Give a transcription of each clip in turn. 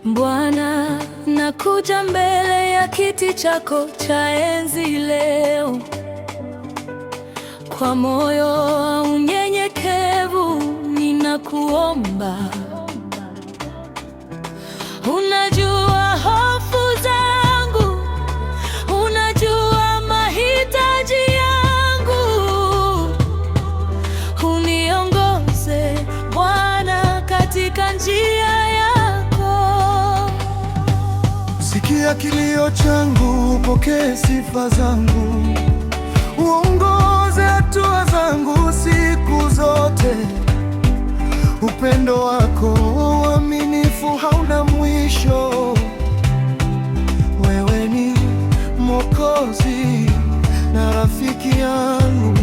Bwana, nakuja mbele ya kiti chako cha enzi leo, kwa moyo wa unyenyekevu ninakuomba. Unajua hofu zangu, unajua mahitaji yangu. Uniongoze Bwana katika njia yako. Sikia kilio changu, upokee sifa zangu, uongoze hatua zangu siku zote. Upendo wako uaminifu hauna mwisho. Wewe ni Mwokozi na rafiki yangu.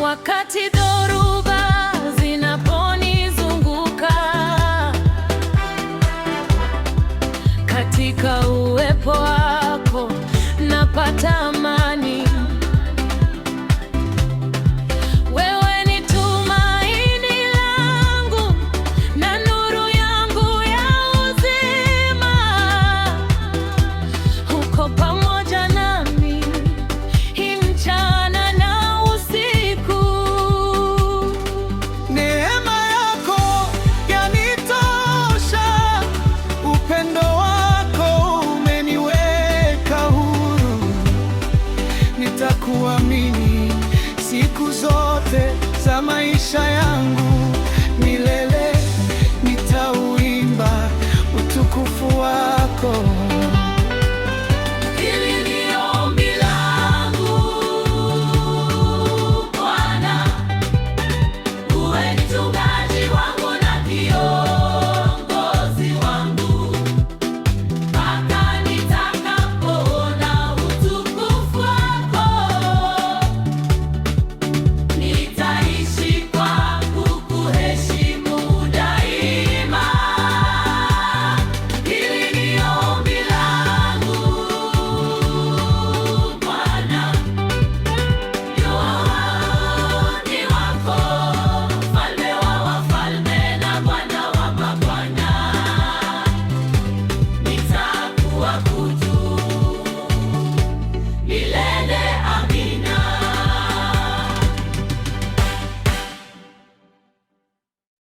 Wakati dhoruba zinaponizunguka, katika uwepo wako napata amani. Wewe ni tumaini langu na nuru yangu ya uzima. Uko pamoja nami mchana na usiku. Neema yako yanitosha, upendo wako umeniweka huru. Nitakuamini siku zote za maisha yangu.